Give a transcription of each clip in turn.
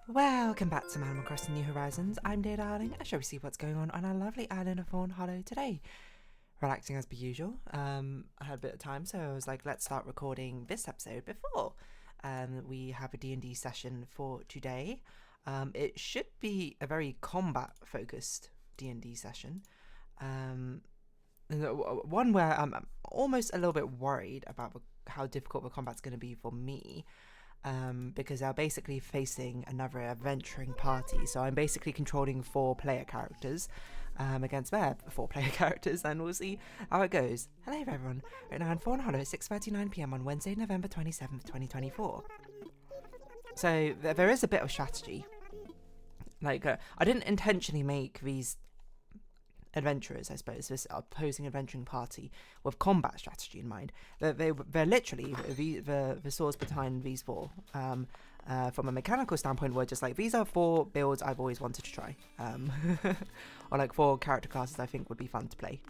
Welcome back to Animal Crossing New Horizons. I'm Dear Darling. I shall we see what's going on our lovely island of Fawnhallow today. Relaxing as per usual. I had a bit of time, so I was like, let's start recording this episode before we have a D&D session for today. It should be a very combat-focused D&D session. One where I'm almost a little bit worried about how difficult the combat's going to be for me. Because they're basically facing another adventuring party. So I'm basically controlling 4 player characters against their 4 player characters, and we'll see how it goes. Hello everyone, right now in Fawnhallow at 6:39 PM on Wednesday, November 27th, 2024. So there is a bit of strategy. Like, I didn't intentionally make these adventurers, I suppose, this opposing adventuring party with combat strategy in mind. They're literally the source behind these 4. From a mechanical standpoint, we're just like, these are 4 builds I've always wanted to try, or like 4 character classes I think would be fun to play,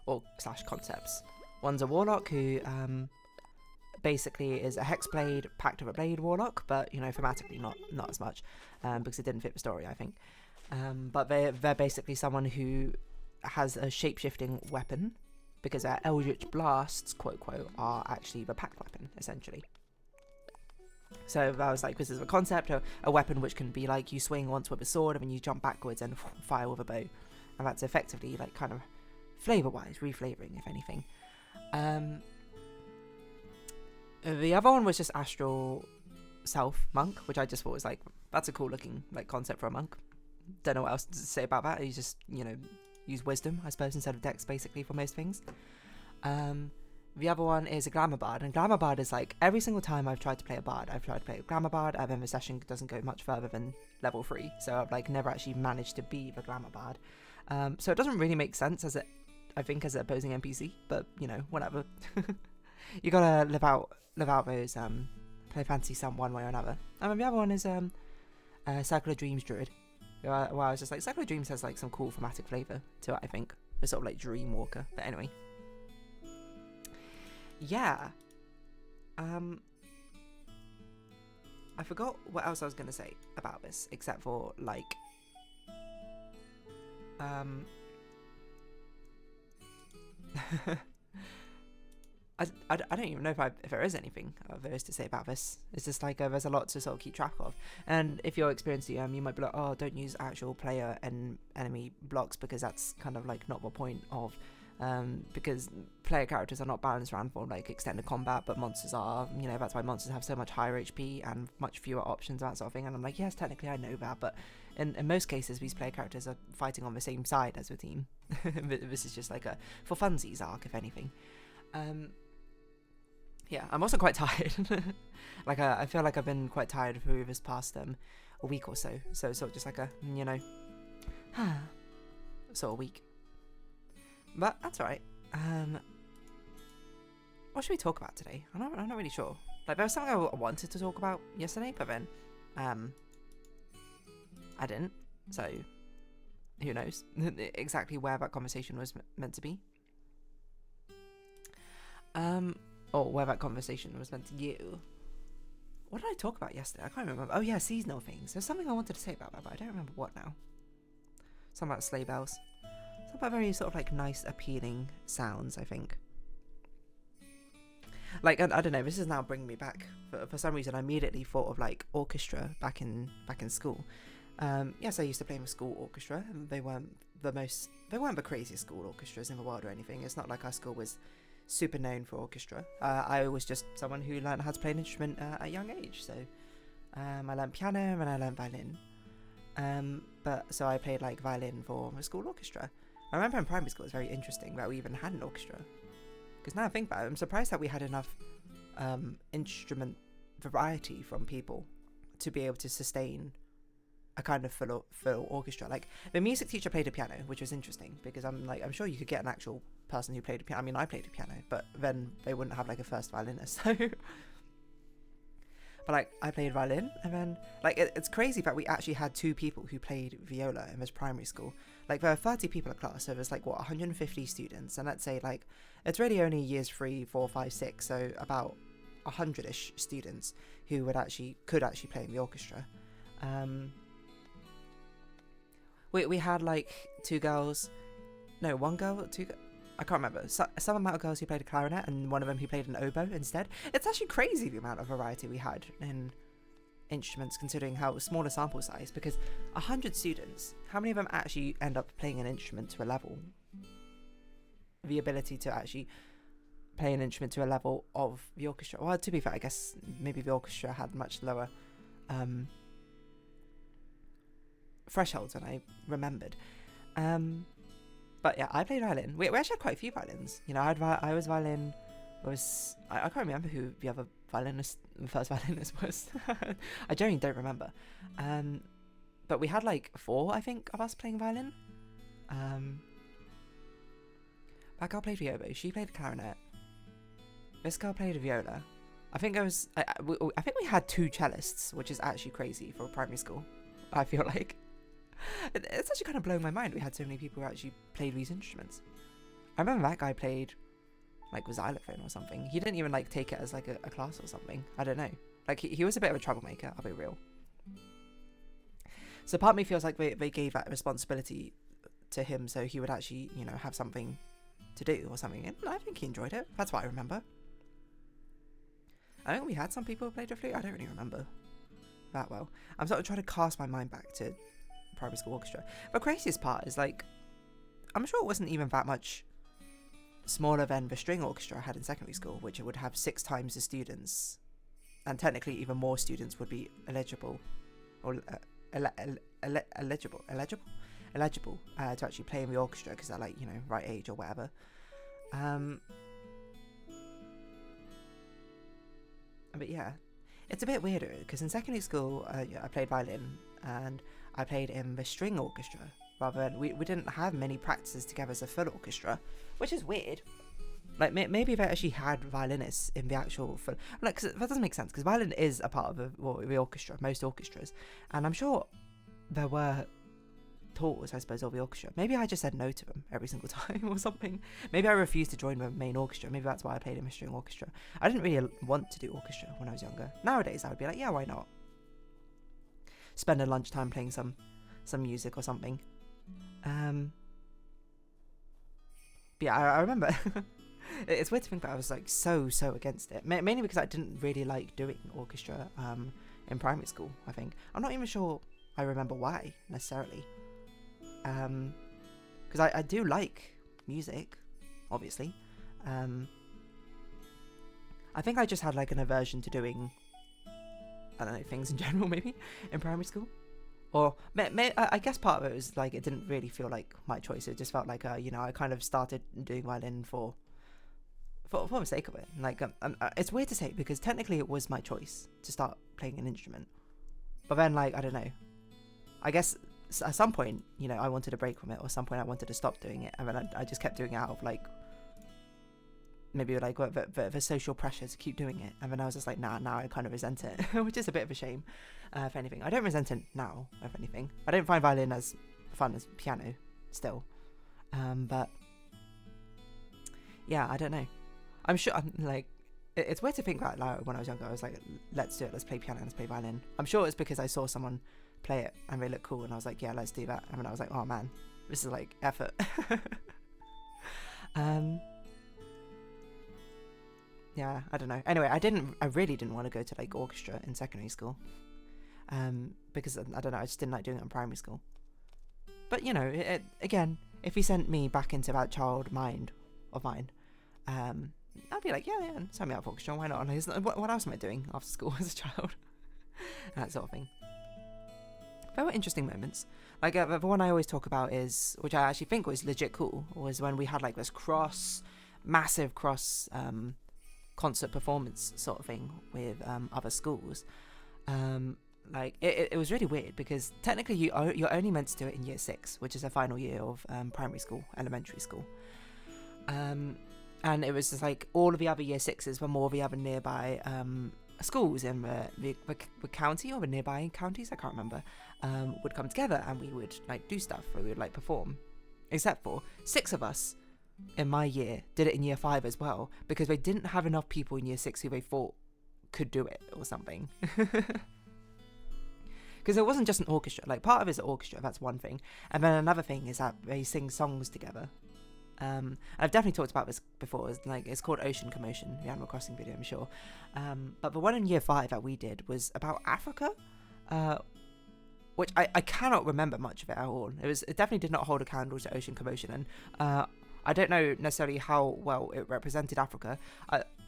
or / concepts. One's a warlock who basically is a hexblade, Pact of a Blade warlock, but you know, thematically not as much, because it didn't fit the story, I think. But they're basically someone who has a shape-shifting weapon, because their Eldritch Blasts, quote, are actually the pact weapon, essentially. So I was like, this is a concept, a weapon which can be like, you swing once with a sword, and then you jump backwards and fire with a bow. And that's effectively, like, kind of flavor-wise, reflavoring, if anything. The other one was just Astral Self Monk, which I just thought was like, that's a cool-looking like concept for a monk. Don't know what else to say about that. You just, you know, use wisdom, I suppose, instead of dex, basically, for most things. The other one is a glamour bard, and glamour bard is like, every single time I've tried to play a bard, I've tried to play a glamour bard, and then the session doesn't go much further than level 3, so I've like never actually managed to be the glamour bard. So it doesn't really make sense as I think as an opposing NPC, but you know, whatever. You gotta live out those play fantasy some one way or another. And then the other one is Circle of Dreams druid. Well, I was just like, Circle of Dreams has like some cool thematic flavour to it, I think. It's sort of like Dream Walker. But anyway. Yeah. I forgot what else I was going to say about this, except for like... I don't even know if there is anything there is to say about this. It's just like there's a lot to sort of keep track of. And if you're experienced, you might be like, oh, don't use actual player and enemy blocks, because that's kind of like not the point of... because player characters are not balanced around for like extended combat, but monsters are. You know, that's why monsters have so much higher HP and much fewer options, that sort of thing. And I'm like, yes, technically I know that, but in most cases these player characters are fighting on the same side as the team. This is just like a for funsies arc, if anything. Yeah, I'm also quite tired. Like, I feel like I've been quite tired through this past a week or so. So it's sort of just like a, you know, sort of week. But that's alright. What should we talk about today? I'm not really sure. Like, there was something I wanted to talk about yesterday, but then, I didn't. So, who knows exactly where that conversation was meant to be. Or where that conversation was meant to you. What did I talk about yesterday? I can't remember. Oh yeah, seasonal things. There's something I wanted to say about that, but I don't remember what now. Something about sleigh bells. Something about very sort of like nice, appealing sounds, I think. Like, I don't know, this is now bringing me back. For some reason, I immediately thought of like Orchestra back in school. Yes, I used to play in a school orchestra. They weren't the craziest school orchestras in the world or anything. It's not like our school was super known for orchestra. I was just someone who learned how to play an instrument at a young age. So I learned piano and I learned violin. So I played like violin for a school orchestra. I remember in primary school it was very interesting that we even had an orchestra. Because now I think about it, I'm surprised that we had enough instrument variety from people to be able to sustain a kind of full orchestra. Like, the music teacher played a piano, which was interesting, because I'm sure you could get an actual person who played a piano. I mean, I played a piano, but then they wouldn't have like a first violinist. So, but like, I played violin, and then like it's crazy that we actually had 2 people who played viola in this primary school. Like, there were 30 people in class, so there's like 150 students, and let's say like it's really only years 3, 4, 5, 6, so about 100-ish students who could actually play in the orchestra. We had like one girl, I can't remember. Some amount of girls who played a clarinet, and one of them who played an oboe instead. It's actually crazy the amount of variety we had in instruments, considering how small a sample size. Because 100 students, how many of them actually end up playing an instrument to a level? The ability to actually play an instrument to a level of the orchestra. Well, to be fair, I guess maybe the orchestra had much lower thresholds than I remembered. But yeah, I played violin. We actually had quite a few violins. You know, I was violin. I can't remember who the first violinist was. I genuinely don't remember. But we had like 4, I think, of us playing violin. That girl played the oboe. She played the clarinet. This girl played the viola. I think I think we had 2 cellists, which is actually crazy for a primary school. I feel like. It's actually kind of blowing my mind we had so many people who actually played these instruments. I remember that guy played like xylophone or something. He didn't even like take it as like a class or something. I don't know. Like he was a bit of a troublemaker, I'll be real. So part of me feels like they gave that responsibility to him so he would actually, you know, have something to do or something. And I think he enjoyed it. That's what I remember. I think we had some people who played the flute. I don't really remember that well. I'm sort of trying to cast my mind back to primary school orchestra. The craziest part is like, I'm sure it wasn't even that much smaller than the string orchestra I had in secondary school, which it would have 6 times the students, and technically even more students would be eligible or eligible to actually play in the orchestra because they're like, you know, right age or whatever. But yeah, it's a bit weirder because in secondary school I played violin and I played in the string orchestra rather than we didn't have many practices together as a full orchestra, which is weird. Like maybe they actually had violinists in the actual full, like, 'cause that doesn't make sense because violin is a part of the orchestra, most orchestras, and I'm sure there were tours, I suppose, of the orchestra. Maybe I just said no to them every single time or something. Maybe I refused to join the main orchestra. Maybe that's why I played in the string orchestra. I didn't really want to do orchestra when I was younger. Nowadays I would be like, yeah, why not? Spend a lunchtime playing some music or something. But yeah, I remember it's weird to think that I was like so against it, mainly because I didn't really like doing orchestra in primary school. I think I'm not even sure I remember why necessarily, because I do like music, obviously. I think I just had like an aversion to doing, I don't know, things in general maybe in primary school. Or I guess part of it was like it didn't really feel like my choice. It just felt like you know, I kind of started doing violin for the sake of it. Like it's weird to say because technically it was my choice to start playing an instrument. But then like I don't know. I guess at some point, you know, I wanted a break from it, or at some point I wanted to stop doing it, and then I just kept doing it out of like maybe like the social pressure to keep doing it, and then I was just like, now I kind of resent it, which is a bit of a shame. If anything, I don't resent it now. If anything, I don't find violin as fun as piano still, but yeah, I don't know. I'm sure I'm like, it's weird to think that like when I was younger I was like, let's do it, let's play piano, let's play violin. I'm sure it's because I saw someone play it and they look cool and I was like, yeah, let's do that. And then I was like, oh man, this is like effort. Yeah, I don't know. Anyway, I really didn't want to go to like orchestra in secondary school, because I don't know, I just didn't like doing it in primary school. But you know, again, if he sent me back into that child mind of mine, I'd be like, yeah, sign me up for orchestra, why not? What else am I doing after school as a child? That sort of thing. There were interesting moments. Like the one I always talk about is, which I actually think was legit cool, was when we had like this massive cross concert performance sort of thing with other schools. Like it was really weird because technically you're only meant to do it in year 6, which is the final year of primary school, elementary school. And it was just like all of the other year 6s were more of the other nearby schools in the county or the nearby counties, I can't remember, would come together and we would like do stuff where we would like perform. Except for 6 of us in my year did it in year 5 as well, because they didn't have enough people in year 6 who they thought could do it or something. Because it wasn't just an orchestra. Like, part of it's an orchestra, that's one thing. And then another thing is that they sing songs together. I've definitely talked about this before. It's called Ocean Commotion, the Animal Crossing video, I'm sure. But the one in year 5 that we did was about Africa, which I cannot remember much of it at all. It definitely did not hold a candle to Ocean Commotion, and I don't know necessarily how well it represented Africa.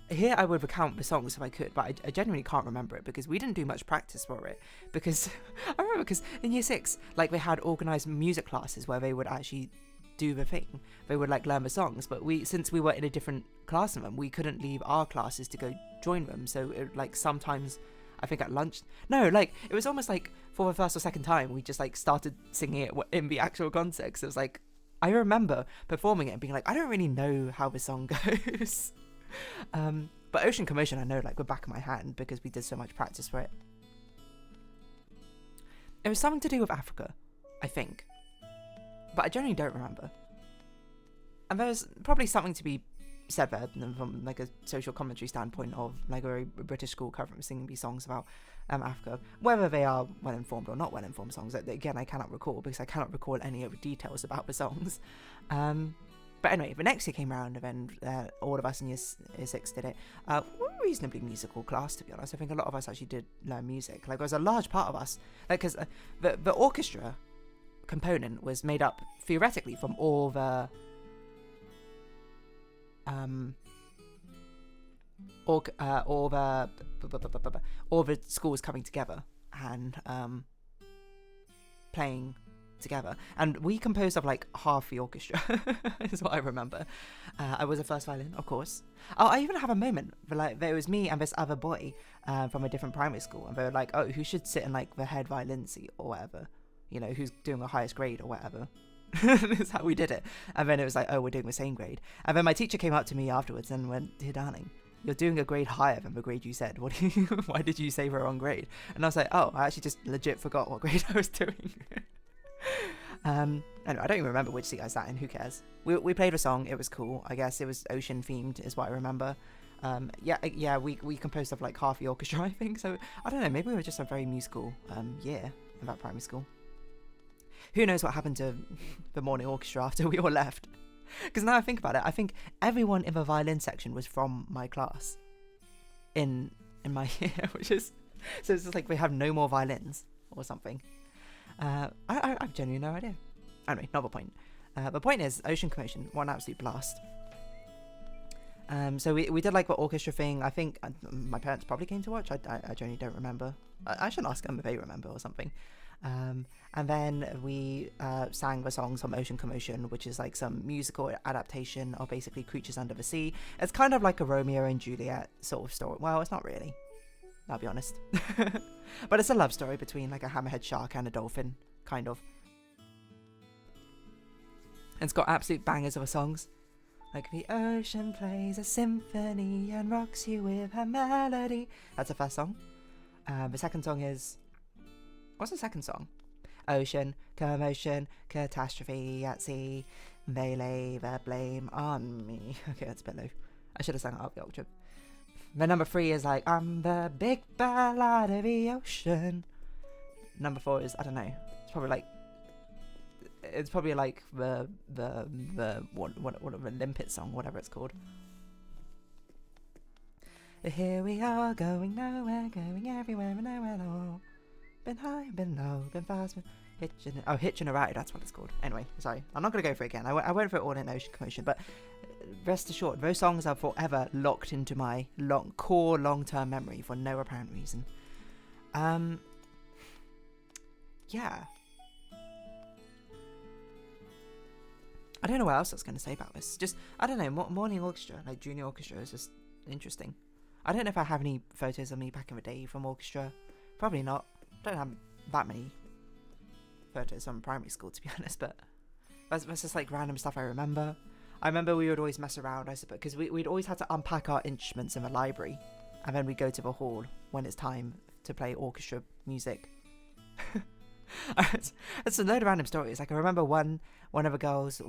Here I would recount the songs if I could, but I genuinely can't remember it because we didn't do much practice for it. Because I remember, because in year 6, like, they had organised music classes where they would actually do the thing. They would like learn the songs, but since we were in a different class than them, we couldn't leave our classes to go join them. So like sometimes, I think at lunch, no, like it was almost like for the first or second time we just like started singing it in the actual context. It was like, I remember performing it and being like, I don't really know how the song goes. But Ocean Commotion, I know like the back of my hand because we did so much practice for it. It was something to do with Africa, I think, but I generally don't remember. And there's probably something to be said there from like a social commentary standpoint of like a British school curriculum singing these songs about Africa, whether they are well informed or not well informed songs. Again, I cannot recall because I cannot recall any of the details about the songs. But anyway, the next year came around and then all of us in year 6 did it. We're a reasonably musical class, to be honest. I think a lot of us actually did learn music. Like, there was a large part of us, like, because the orchestra component was made up theoretically from all the all the schools coming together and playing together, and we composed of like half the orchestra is what I remember. I was a first violin, of course. I even have a moment where like there was me and this other boy from a different primary school, and they were like, oh, who should sit in like the head violin seat or whatever, you know, who's doing the highest grade or whatever. That's how we did it. And then it was like, oh, we're doing the same grade. And then my teacher came up to me afterwards and went, dear darling, you're doing a grade higher than the grade you said. Why did you say the wrong grade? And I was like, oh, I actually just legit forgot what grade I was doing. Anyway, I don't even remember which seat I sat in. Who cares? We played a song. It was cool. I guess it was ocean themed is what I remember. Yeah. We composed of like half the orchestra, I think. So I don't know. Maybe we were just a very musical year in that primary school. Who knows what happened to the morning orchestra after we all left? Because now I think about it, I think everyone in the violin section was from my class in my year, which is, so it's just like we have no more violins or something. I've genuinely no idea. Anyway, not the point. The point is, Ocean Commotion, what an absolute blast. So we did like the orchestra thing. I think my parents probably came to watch. I genuinely don't remember. I should ask them if they remember or something. And then we sang the songs from Ocean Commotion, which is like some musical adaptation of basically Creatures Under the Sea. It's kind of like a Romeo and Juliet sort of story. Well, it's not really, I'll be honest. But it's a love story between like a hammerhead shark and a dolphin, kind of. And it's got absolute bangers of the songs. Like, the ocean plays a symphony and rocks you with her melody. That's the first song. The second song is... What's the second song? Ocean, commotion, catastrophe at sea. They lay the blame on me. Okay, that's a bit low. I should have sung it up the octave. Then number 3 is like, I'm the big ballad of the ocean. Number 4 is, I don't know. It's probably like the limpet song, whatever it's called. Here we are, going nowhere, going everywhere and nowhere at all. Been high, been low, been fast, been hitching a ride, that's what it's called. Anyway, sorry, I'm not going to go for it again. I went for it all in Ocean Commotion, but rest assured, those songs are forever locked into my long-term memory for no apparent reason. Yeah. I don't know what else I was going to say about this. Just, I don't know, morning orchestra, like junior orchestra is just interesting. I don't know if I have any photos of me back in the day from orchestra. Probably not. I don't have that many photos from primary school, to be honest, but that's just like random stuff I remember. I remember we would always mess around, I suppose, because we'd always have to unpack our instruments in the library, and then we'd go to the hall when it's time to play orchestra music. It's a load of random stories. Like, I remember one of the girls,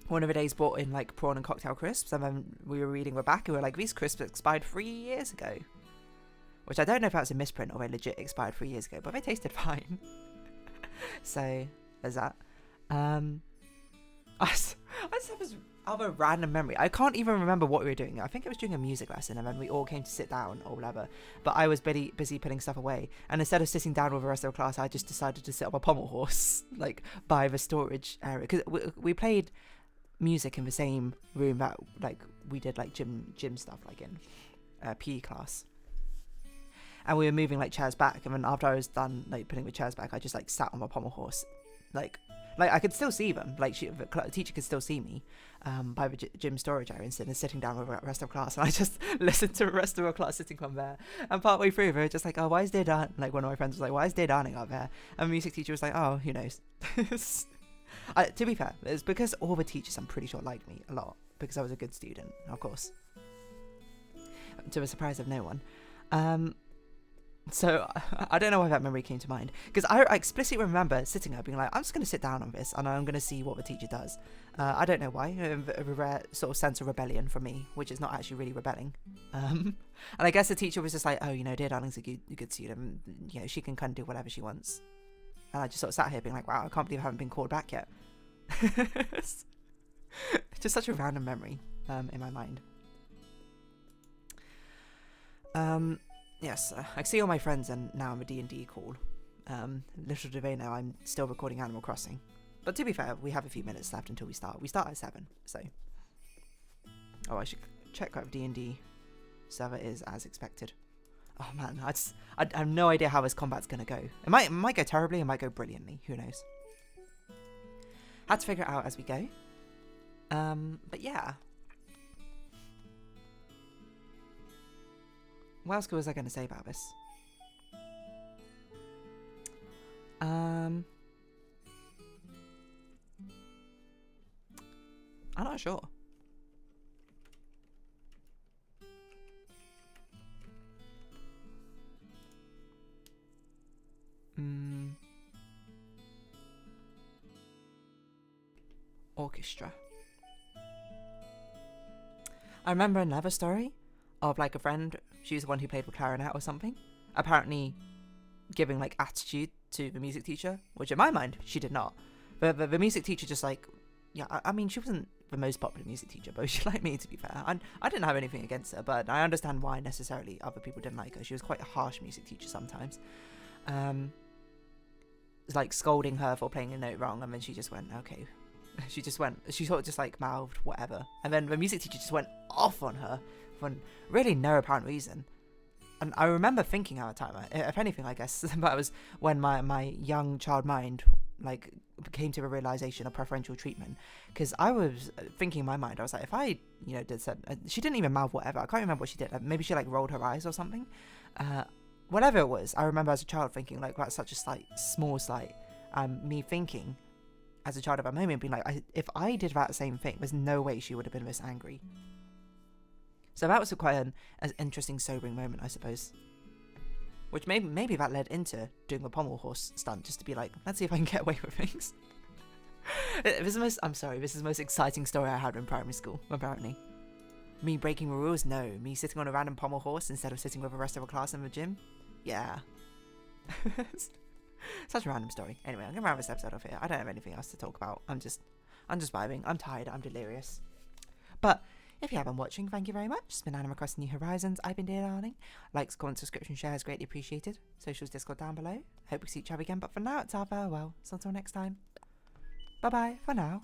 one of the days brought in like prawn and cocktail crisps, and then we were reading the back and we were like, these crisps expired 3 years ago. Which I don't know if that's a misprint or they legit expired 3 years ago, but they tasted fine. So there's that. I just have this other random memory. I can't even remember what we were doing. I think it was during a music lesson, and then we all came to sit down or whatever. But I was busy putting stuff away, and instead of sitting down with the rest of the class, I just decided to sit on a pommel horse, like by the storage area, because we played music in the same room that like we did like gym stuff, like in PE class. And we were moving like chairs back, and then after I was done like putting the chairs back, I just like sat on my pommel horse, like I could still see them, like the teacher could still see me by the gym storage area, instead of sitting down with the rest of the class, and I just listened to the rest of the class sitting on there. And partway through, they were just like, "Oh, why is Dear Dan?" Like one of my friends was like, "Why is Dear Darning up there?" And the music teacher was like, "Oh, who knows." To be fair, it's because all the teachers, I'm pretty sure, liked me a lot because I was a good student, of course, to the surprise of no one. So I don't know why that memory came to mind, because I explicitly remember sitting there being like, I'm just going to sit down on this and I'm going to see what the teacher does. I don't know why, a rare sort of sense of rebellion from me, which is not actually really rebelling. And I guess the teacher was just like, oh, you know, Dear Darling's a good student, you know, she can kind of do whatever she wants. And I just sort of sat here being like, wow, I can't believe I haven't been called back yet. Just such a random memory in my mind. Yes, I see all my friends, and now I'm a D&D call. Little do they know I'm still recording Animal Crossing. But to be fair, we have a few minutes left until we start. We start at 7, so... Oh, I should check what D&D server is as expected. Oh man, I have no idea how this combat's gonna go. It might go terribly, it might go brilliantly, who knows. Had to figure it out as we go. But yeah. What else was I going to say about this? I'm not sure. Orchestra. I remember another story of like a friend, she was the one who played with clarinet or something, apparently giving like attitude to the music teacher, which in my mind she did not. But the music teacher just like, yeah, I mean, she wasn't the most popular music teacher, but she liked me, to be fair. And I didn't have anything against her, but I understand why necessarily other people didn't like her. She was quite a harsh music teacher sometimes. Like scolding her for playing a note wrong, and then she just went, okay. She sort of just like mouthed whatever. And then the music teacher just went off on her for really no apparent reason. And I remember thinking at the time, if anything, I guess, that was when my young child mind like came to a realization of preferential treatment. Because I was thinking in my mind, I was like, if I, did said, she didn't even mouth whatever. I can't remember what she did. Maybe she like rolled her eyes or something. Whatever it was, I remember as a child thinking like, that's such a small slight. Me thinking as a child at that moment being like, if I did that same thing, there's no way she would have been this angry. So that was quite an interesting, sobering moment, I suppose. Which maybe that led into doing the pommel horse stunt, just to be like, let's see if I can get away with things. This is the most exciting story I had in primary school, apparently. Me breaking the rules? No. Me sitting on a random pommel horse instead of sitting with the rest of the class in the gym? Yeah. Such a random story. Anyway, I'm going to round this episode off here. I don't have anything else to talk about. I'm just vibing. I'm tired. I'm delirious. But if you have been watching, thank you very much. It's been Animal Crossing New Horizons. I've been Dear Darling. Likes, comments, subscription, shares, greatly appreciated. Socials, Discord down below. Hope we see each other again. But for now, it's our farewell. So until next time. Bye-bye for now.